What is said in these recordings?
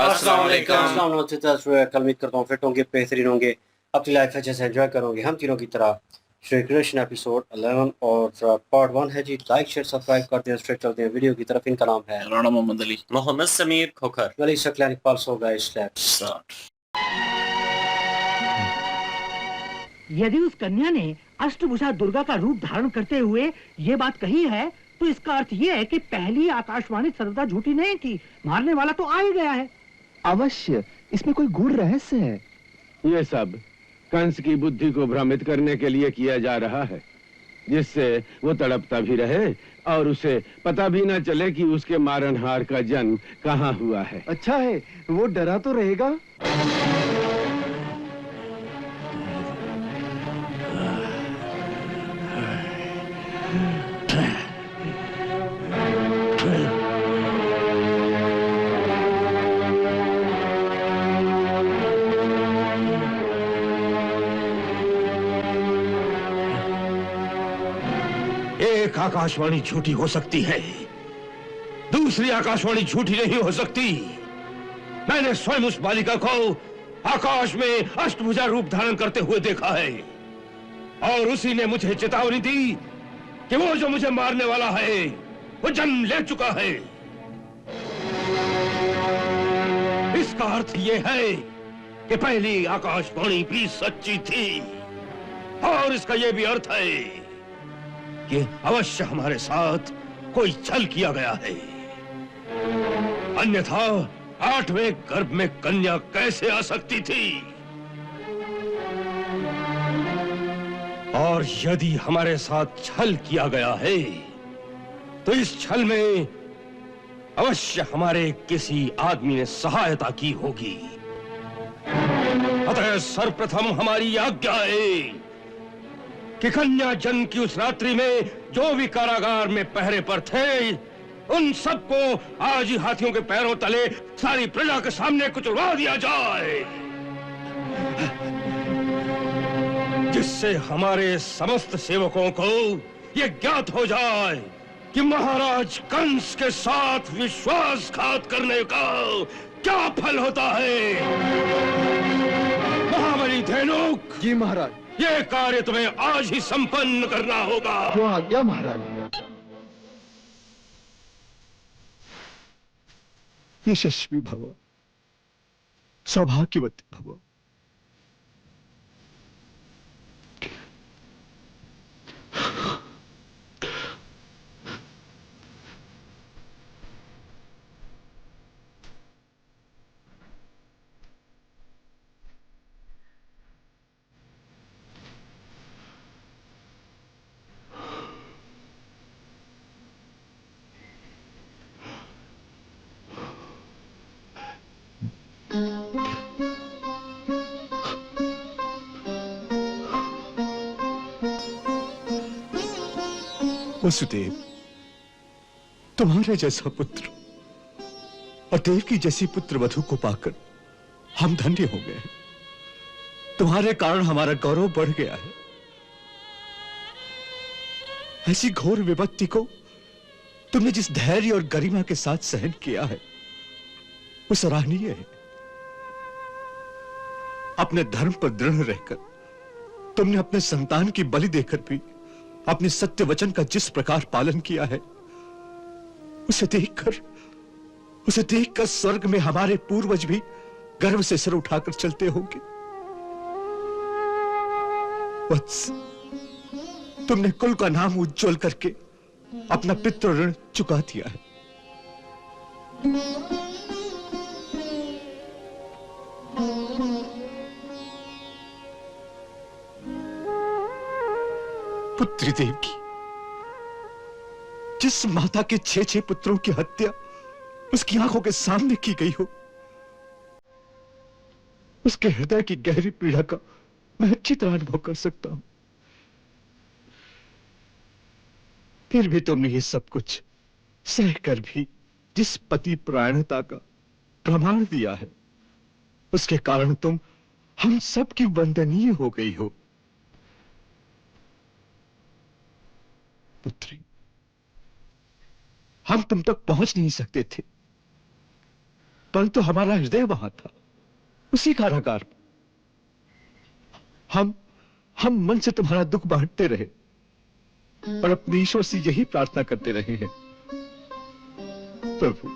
अस्सलाम वालेकुम। कल उम्मीद करता हूँ फिट होंगे, बेहतरीन होंगे, अपनी लाइफ अच्छे से एंजॉय करोगे। हम तीनों की तरह श्री कृष्ण एपिसोड 11 और पार्ट 1 है जी। लाइक शेयर सब्सक्राइब करते हैं, स्ट्रेट चलते हैं वीडियो की तरफ। इनका नाम है Rana Mohammad Ali, Mohammad Sameer Khokhar, Wali Saqlain Iqbal. So guys let's start. यदि उस कन्या ने अष्टभुजा दुर्गा का रूप धारण करते हुए ये बात कही है तो इसका अर्थ ये है कि पहली आकाशवाणी सर्वदा झूठी नहीं थी। मारने वाला तो आ ही गया है। अवश्य इसमें कोई गूढ़ रहस्य है। ये सब कंस की बुद्धि को भ्रमित करने के लिए किया जा रहा है, जिससे वो तड़पता भी रहे और उसे पता भी न चले कि उसके मारनहार का जन्म कहाँ हुआ है। अच्छा है, वो डरा तो रहेगा। एक आकाशवाणी झूठी हो सकती है, दूसरी आकाशवाणी झूठी नहीं हो सकती। मैंने स्वयं उस बालिका को आकाश में अष्टभुजा रूप धारण करते हुए देखा है और उसी ने मुझे चेतावनी दी कि वो जो मुझे मारने वाला है वो जन्म ले चुका है। इसका अर्थ ये है कि पहली आकाशवाणी भी सच्ची थी और इसका यह भी अर्थ है कि अवश्य हमारे साथ कोई छल किया गया है, अन्यथा 8वें गर्भ में कन्या कैसे आ सकती थी। और यदि हमारे साथ छल किया गया है तो इस छल में अवश्य हमारे किसी आदमी ने सहायता की होगी। अतः सर्वप्रथम हमारी आज्ञा है कि कन्या जन्म की उस रात्रि में जो भी कारागार में पहरे पर थे उन सबको आज ही हाथियों के पैरों तले सारी प्रजा के सामने कुचलवा दिया जाए, जिससे हमारे समस्त सेवकों को यह ज्ञात हो जाए कि महाराज कंस के साथ विश्वासघात करने का क्या फल होता है। महाबली धेनुक। जी महाराज। ये कार्य तुम्हें आज ही संपन्न करना होगा। जो आज्ञा महाराज। यशस्वी भव, सौभाग्यवती भव। वसुदेव, तुम्हारे जैसा पुत्र और देवकी जैसी पुत्र वधू को पाकर हम धन्य हो गए। तुम्हारे कारण हमारा गौरव बढ़ गया है। ऐसी घोर विपत्ति को तुमने जिस धैर्य और गरिमा के साथ सहन किया है वो सराहनीय है। अपने धर्म पर दृढ़ रहकर तुमने अपने संतान की बलि देकर भी अपने सत्य वचन का जिस प्रकार पालन किया है उसे देखकर स्वर्ग में हमारे पूर्वज भी गर्व से सिर उठाकर चलते होंगे। वत्स, तुमने कुल का नाम उज्जवल करके अपना पितृ ऋण चुका दिया है। पुत्री देवकी, जिस माता के 6 पुत्रों की हत्या उसकी आंखों के सामने की गई हो, उसके हृदय की गहरी पीड़ा का मैं अच्छी तरह अनुभव कर सकता हूं। फिर भी तुमने ये सब कुछ सहकर भी जिस पति परायणता का प्रमाण दिया है उसके कारण तुम हम सब की वंदनीय हो गई हो। पुत्री, हम तुम तक पहुंच नहीं सकते थे, परंतु हमारा हृदय वहां था, उसी कारागार में। हम मन से तुम्हारा दुख बांटते रहे और अपने ईश्वर से यही प्रार्थना करते रहे हैं, प्रभु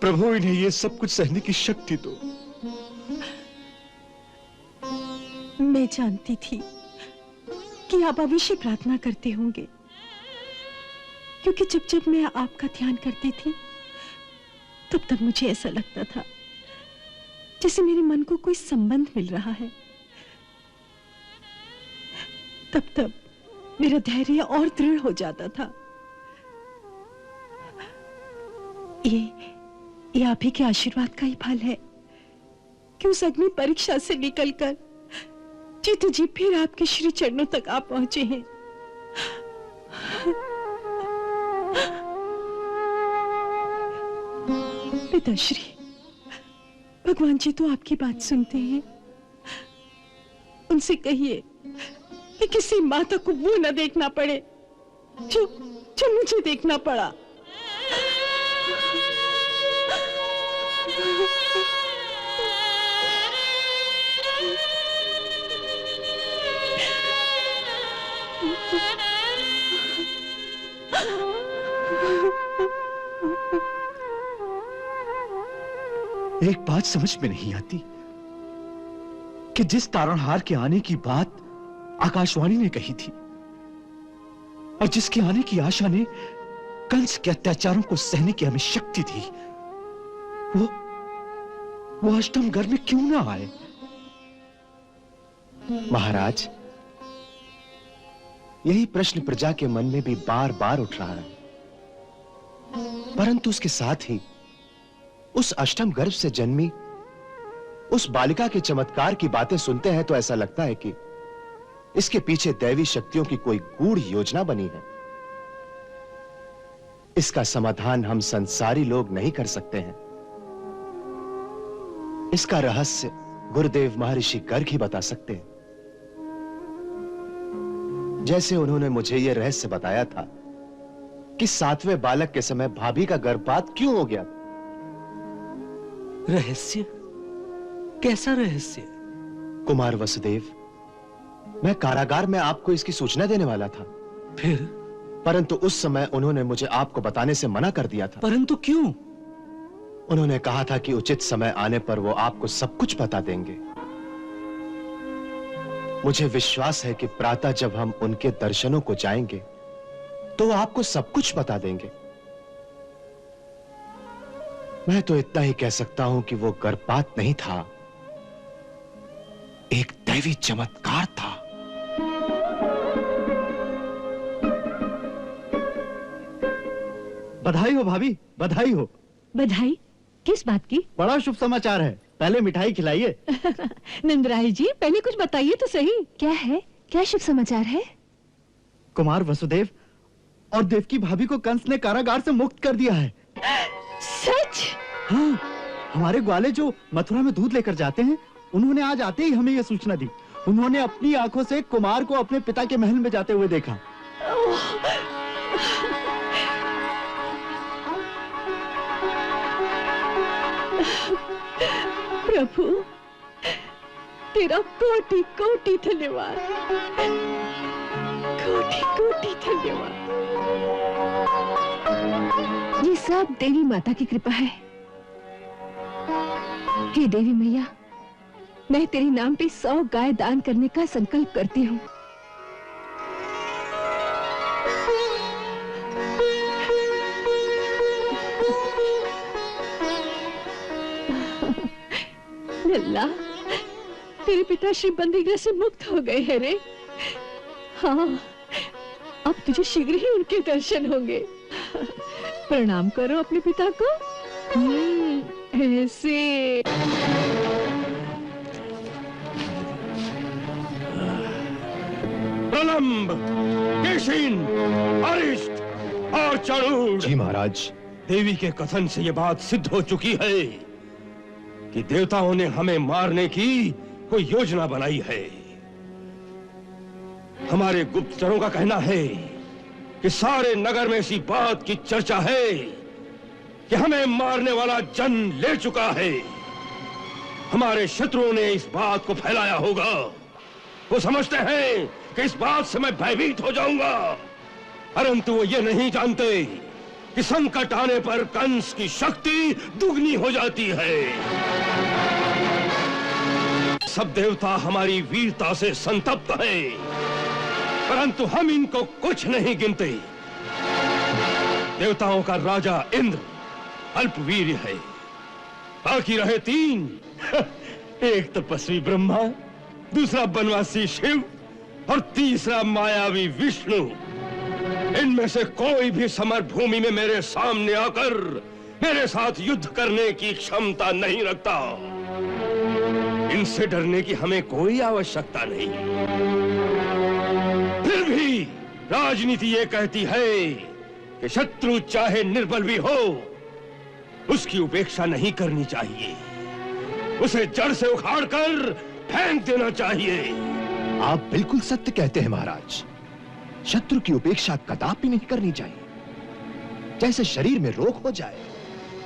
प्रभु इन्हें ये सब कुछ सहने की शक्ति दो। मैं जानती थी कि आप अवश्य प्रार्थना करते होंगे, क्योंकि जब जब मैं आपका ध्यान करती थी तब तब मुझे ऐसा लगता था जैसे मेरे मन को कोई संबंध मिल रहा है। तब तब मेरा धैर्य और दृढ़ हो जाता था। ये आप ही के आशीर्वाद का ही फल है कि उस अग्नि परीक्षा से निकलकर जीत जी फिर आपके श्री चरणों तक आप पहुंचे हैं। पिताश्री, भगवान जी तो आपकी बात सुनते हैं। उनसे कहिए कि किसी माता को वो न देखना पड़े जो मुझे देखना पड़ा। एक बात समझ में नहीं आती कि जिस तारणहार के आने की बात आकाशवाणी ने कही थी और जिसके आने की आशा ने कंस के अत्याचारों को सहने की हमें शक्ति दी, वो अष्टम गर्भ में क्यों ना आए? महाराज, यही प्रश्न प्रजा के मन में भी बार बार उठ रहा है, परंतु उसके साथ ही उस अष्टम गर्भ से जन्मी उस बालिका के चमत्कार की बातें सुनते हैं तो ऐसा लगता है कि इसके पीछे दैवी शक्तियों की कोई गूढ़ योजना बनी है। इसका समाधान हम संसारी लोग नहीं कर सकते हैं। इसका रहस्य गुरुदेव महर्षि गर्ग ही बता सकते हैं। जैसे उन्होंने मुझे यह रहस्य बताया था कि 7वें बालक के समय भाभी का गर्भपात क्यों हो गया। रहस्य? कैसा रहस्य? कुमार वसुदेव, मैं कारागार में आपको इसकी सूचना देने वाला था, फिर? परंतु उस समय उन्होंने मुझे आपको बताने से मना कर दिया था। परंतु क्यों? उन्होंने कहा था कि उचित समय आने पर वो आपको सब कुछ बता देंगे। मुझे विश्वास है कि प्रातः जब हम उनके दर्शनों को जाएंगे तो वो आपको सब कुछ बता देंगे। मैं तो इतना ही कह सकता हूं कि वो गर्भपात नहीं था, एक दैवी चमत्कार था। बधाई हो भाभी, बधाई हो। बधाई? किस बात की? बड़ा शुभ समाचार है, पहले मिठाई खिलाइए। नंदराय जी, पहले कुछ बताइए तो सही। क्या है? क्या शुभ समाचार है? कुमार वसुदेव और देवकी भाभी को कंस ने कारागार से मुक्त कर दिया है। सच? हाँ, हमारे ग्वाले जो मथुरा में दूध लेकर जाते हैं, उन्होंने आज आते ही हमें यह सूचना दी। उन्होंने अपनी आंखों से कुमार को अपने पिता के महल में जाते हुए देखा। प्रभु, तेरा कोटि कोटि धन्यवाद, कोटि कोटि धन्यवाद। ये सब देवी माता की कृपा है। हे देवी मैया, मैं तेरे नाम पे 100 गाय दान करने का संकल्प करती हूँ। लल्ला, तेरे पिता श्री बंदीगृह से मुक्त हो गए हैं रे। हाँ, अब तुझे शीघ्र ही उनके दर्शन होंगे। प्रणाम करो अपने पिता को। ऐसे। प्रलंब, केशिन, अरिष्ट और चाणूर। जी महाराज। देवी के कथन से यह बात सिद्ध हो चुकी है कि देवताओं ने हमें मारने की कोई योजना बनाई है। हमारे गुप्तचरों का कहना है कि सारे नगर में इसी बात की चर्चा है कि हमें मारने वाला जन ले चुका है। हमारे शत्रुओं ने इस बात को फैलाया होगा। वो समझते हैं कि इस बात से मैं भयभीत हो जाऊंगा, परंतु वो ये नहीं जानते कि संकट आने पर कंस की शक्ति दुगनी हो जाती है। सब देवता हमारी वीरता से संतप्त हैं, परंतु हम इनको कुछ नहीं गिनते। देवताओं का राजा इंद्र अल्पवीर है, बाकी रहे 3। एक तपस्वी ब्रह्मा, दूसरा बनवासी शिव और तीसरा मायावी विष्णु। इनमें से कोई भी समर भूमि में मेरे सामने आकर मेरे साथ युद्ध करने की क्षमता नहीं रखता। इनसे डरने की हमें कोई आवश्यकता नहीं। फिर भी राजनीति ये कहती है कि शत्रु चाहे निर्बल भी हो, उसकी उपेक्षा नहीं करनी चाहिए, उसे जड़ से उखाड़कर फेंक देना चाहिए। आप बिल्कुल सत्य कहते हैं महाराज। शत्रु की उपेक्षा कदापि नहीं करनी चाहिए। जैसे शरीर में रोग हो जाए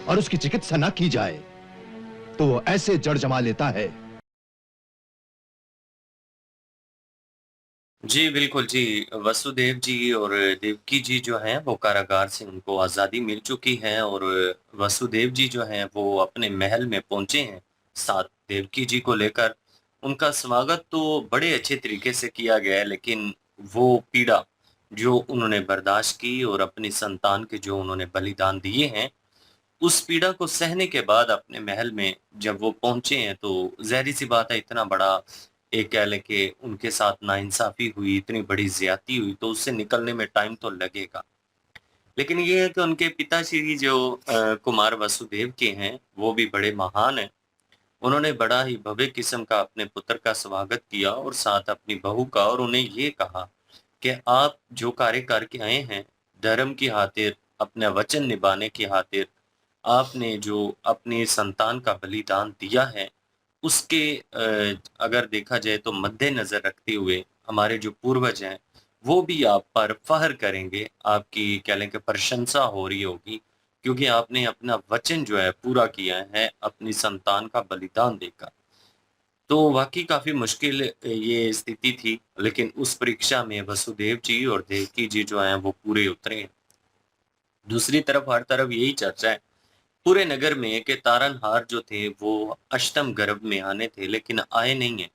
और उसकी चिकित्सा न की जाए तो वो ऐसे जड़ जमा लेता है। जी बिल्कुल जी। वसुदेव जी और देवकी जी जो हैं वो कारागार से उनको आज़ादी मिल चुकी है और वसुदेव जी जो हैं वो अपने महल में पहुंचे हैं साथ देवकी जी को लेकर। उनका स्वागत तो बड़े अच्छे तरीके से किया गया है, लेकिन वो पीड़ा जो उन्होंने बर्दाश्त की और अपनी संतान के जो उन्होंने बलिदान दिए हैं, उस पीड़ा को सहने के बाद अपने महल में जब वो पहुंचे हैं तो ज़ाहिर सी बात है, इतना बड़ा एक कह लें कि उनके साथ नाइंसाफी हुई, इतनी बड़ी ज्यादती हुई, तो उससे निकलने में टाइम तो लगेगा। लेकिन ये है कि उनके पिताश्री जो कुमार वसुदेव के हैं वो भी बड़े महान हैं। उन्होंने बड़ा ही भव्य किस्म का अपने पुत्र का स्वागत किया और साथ अपनी बहू का, और उन्हें ये कहा कि आप जो कार्य करके आए हैं धर्म की खातिर, अपना वचन निभाने की खातिर, आपने जो अपने संतान का बलिदान दिया है, उसके अगर देखा जाए तो मद्देनजर रखते हुए हमारे जो पूर्वज हैं वो भी आप पर फख्र करेंगे, आपकी कह लें कि प्रशंसा हो रही होगी, क्योंकि आपने अपना वचन जो है पूरा किया है अपनी संतान का बलिदान देकर। तो वाकई काफी मुश्किल ये स्थिति थी, लेकिन उस परीक्षा में वसुदेव जी और देवकी जी जो हैं वो पूरे उतरे हैं। दूसरी तरफ हर तरफ यही चर्चा है पूरे नगर में कि तारनहार जो थे वो अष्टम गर्भ में आने थे, लेकिन आए नहीं है,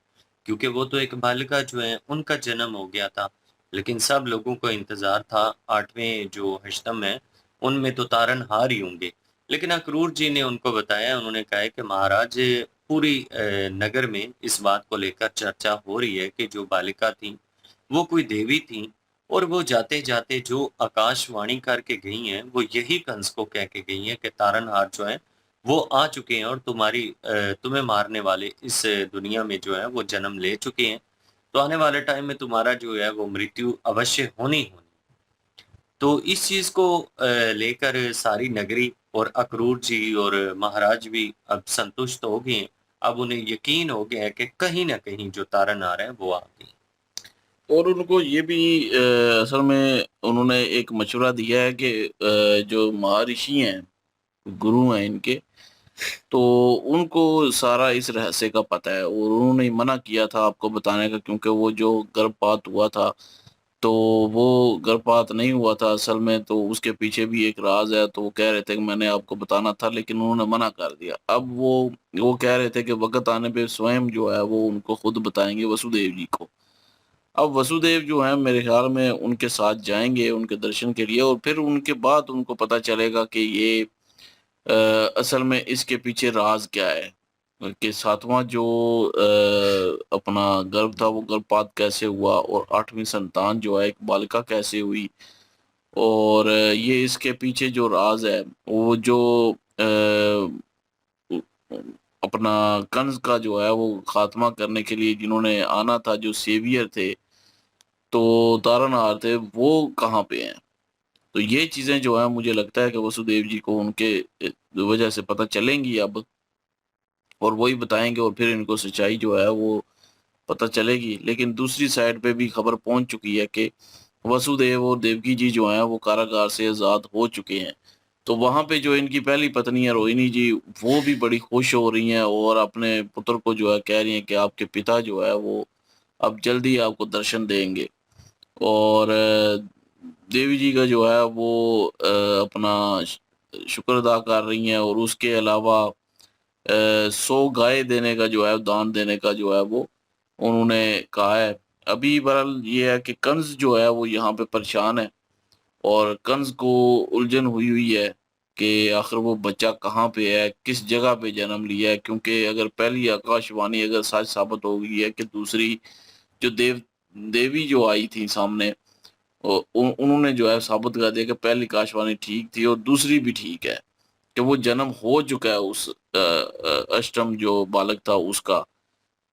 क्योंकि वो तो एक बालिका जो है उनका जन्म हो गया था। लेकिन सब लोगों को इंतजार था 8वें जो अष्टम है उनमें तो तारनहार ही होंगे। लेकिन अक्रूर जी ने उनको बताया, उन्होंने कहा है कि महाराज पूरी नगर में इस बात को लेकर चर्चा हो रही है कि जो बालिका थी वो कोई देवी थी, और वो जाते जाते जो आकाशवाणी करके गई हैं वो यही कंस को कह के गई हैं कि तारनहार जो है वो आ चुके हैं और तुम्हें मारने वाले इस दुनिया में जो है वो जन्म ले चुके हैं, तो आने वाले टाइम में तुम्हारा जो है वो मृत्यु अवश्य होनी होनी। तो इस चीज को लेकर सारी नगरी और अक्रूर जी और महाराज भी अब संतुष्ट हो गए हैं। अब उन्हें यकीन हो गया है कि कहीं ना कहीं जो तारनहार है वो आ गई। और उनको ये भी असल में उन्होंने एक मशवरा दिया है कि जो महर्षि हैं, गुरु हैं इनके, तो उनको सारा इस रहस्य का पता है और उन्होंने मना किया था आपको बताने का, क्योंकि वो जो गर्भपात हुआ था तो वो गर्भपात नहीं हुआ था असल में, तो उसके पीछे भी एक राज है। तो वो कह रहे थे कि मैंने आपको बताना था, लेकिन उन्होंने मना कर दिया। अब वो कह रहे थे कि वक्त आने पे स्वयं जो है वो उनको खुद बताएंगे वसुदेव जी को। अब वसुदेव जो है मेरे ख्याल में उनके साथ जाएंगे उनके दर्शन के लिए, और फिर उनके बाद उनको पता चलेगा कि ये असल में इसके पीछे राज क्या है, कि 7वां जो अपना गर्भ था वो गर्भपात कैसे हुआ, और 8वीं संतान जो है एक बालिका कैसे हुई, और ये इसके पीछे जो राज है वो जो अपना कंस का जो है वो खात्मा करने के लिए जिन्होंने आना था, जो सेवियर थे, तो तारनहार थे, वो कहाँ पे हैं। तो ये चीजें जो है मुझे लगता है कि वसुदेव जी को उनके वजह से पता चलेंगी अब, और वही बताएंगे, और फिर इनको सच्चाई जो है वो पता चलेगी। लेकिन दूसरी साइड पे भी खबर पहुंच चुकी है कि वसुदेव और देवकी जी जो हैं वो कारागार से आजाद हो चुके हैं। तो वहां पे जो इनकी पहली पत्नी है रोहिणी जी, वो भी बड़ी खुश हो रही हैं और अपने पुत्र को जो है कह रही हैं कि आपके पिता जो है वो अब जल्दी आपको दर्शन देंगे। और देवी जी का जो है वो अपना शुक्र अदा कर रही हैं, और उसके अलावा 100 गाय देने का जो है, दान देने का जो है वो उन्होंने कहा है। अभी बहरहाल ये है कि कंस जो है वो यहाँ पे परेशान है, और कंस को उलझन हुई हुई है कि आखिर वो बच्चा कहाँ पे है, किस जगह पे जन्म लिया है। क्योंकि अगर पहली आकाशवाणी अगर सच साबित हो गई है कि दूसरी जो देवी जो आई थी सामने, उन्होंने जो है साबित कर दिया कि पहली आकाशवाणी ठीक थी और दूसरी भी ठीक है, कि वो जन्म हो चुका है उस अष्टम जो बालक था उसका।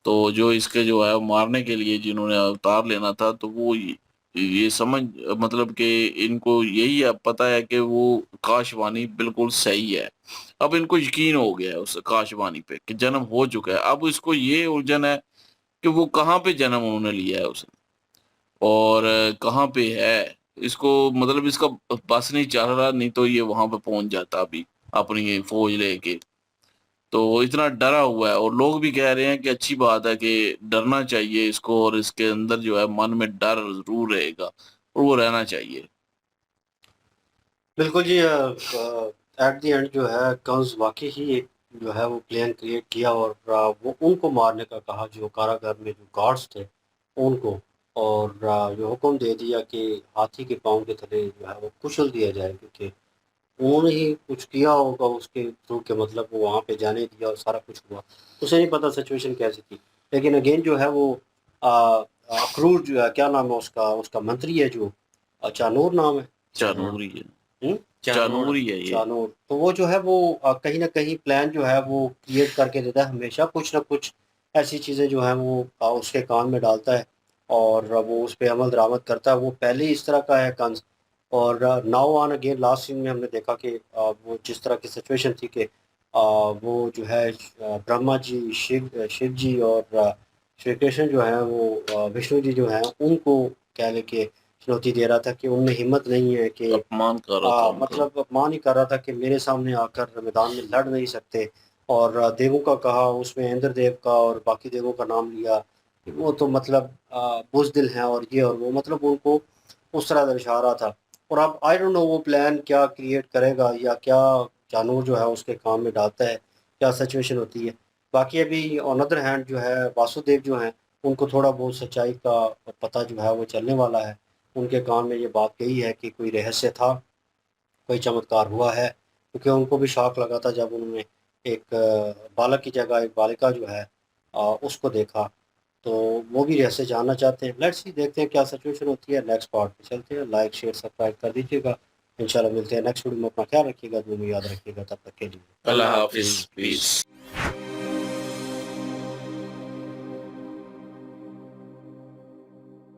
तो जो इसके जो है मारने के लिए जिन्होंने अवतार लेना था, तो वो ये समझ मतलब कि इनको यही अब पता है कि वो आकाशवाणी बिल्कुल सही है। अब इनको यकीन हो गया है उस आकाशवाणी पे कि जन्म हो चुका है। अब इसको ये उलझन है कि वो कहाँ पे जन्म उन्होंने लिया है उसने, और कहाँ पे है। इसको मतलब इसका बस नहीं चल रहा, नहीं तो ये वहां पे पहुंच जाता अभी अपनी फौज लेके। तो इतना डरा हुआ है, और लोग भी कह रहे हैं कि अच्छी बात है कि डरना चाहिए इसको, और इसके अंदर जो है मन में डर जरूर रहेगा और वो रहना चाहिए। बिल्कुल जी। एट द एंड जो है कंस वाकई ही एक जो है वो प्लान क्रिएट किया, और वो उनको मारने का कहा जो कारागार में जो गार्ड्स थे उनको, और जो हुक्म दे दिया कि हाथी के पाँव के तले जो है वो कुचल दिया जाए, क्योंकि उन्होंने ही कुछ किया होगा उसके थ्रू के, मतलब वो वहाँ पे जाने दिया और सारा कुछ हुआ। उसे नहीं पता सिचुएशन कैसी थी। लेकिन अगेन जो है वो अखरूर जो है, क्या नाम है उसका, उसका मंत्री है जो चानूर नाम है। चानूरी है, हम्म? चानूरी है ये। चानूर, तो वो जो है वो कहीं ना कहीं प्लान जो है वो क्रिएट करके देता है, हमेशा कुछ ना कुछ ऐसी चीज़ें जो है वो उसके कान में डालता है, और वो उस पर अमल दरामद करता है। वो पहले ही इस तरह का है कंस। और now on again last scene में हमने देखा कि वो जिस तरह की सिचुएशन थी कि वो जो है ब्रह्मा जी, शिव जी और श्री कृष्ण जो है वो विष्णु जी जो हैं उनको कह लेके चुनौती दे रहा था कि उनमें हिम्मत नहीं है कि अपमान कर रहा था उनका। मतलब अपमान ही कर रहा था कि मेरे सामने आकर मैदान में लड़ नहीं सकते। और देवों का कहा, उसमें इंद्र देव का और बाकी देवों का नाम लिया कि वो तो मतलब बुज़दिल हैं और ये और वो, मतलब उनको उस तरह दर्शा रहा था। और अब आई डोंट नो वो प्लान क्या क्रिएट करेगा, या क्या जानवर जो है उसके काम में डालता है, क्या सिचुएशन होती है। बाकी अभी ऑन अदर हैंड जो है वासुदेव जो हैं उनको थोड़ा बहुत सच्चाई का पता जो है वो चलने वाला है। उनके कान में ये बात गई है कि कोई रहस्य था, कोई चमत्कार हुआ है, क्योंकि उनको भी शॉक लगा था जब उन्होंने एक बालक की जगह एक बालिका जो है उसको देखा। तो वो भी रहस्य जानना चाहते हैं। लेट्स सी, देखते हैं क्या सिचुएशन होती है। नेक्स्ट पार्ट पे चलते हैं। लाइक शेयर सब्सक्राइब कर दीजिएगा। इंशाल्लाह मिलते हैं नेक्स्ट वीडियो में। अपना ख्याल रखिएगा, दुआ में याद रखिएगा। तब तक के लिए अल्लाह हाफिज, प्लीज।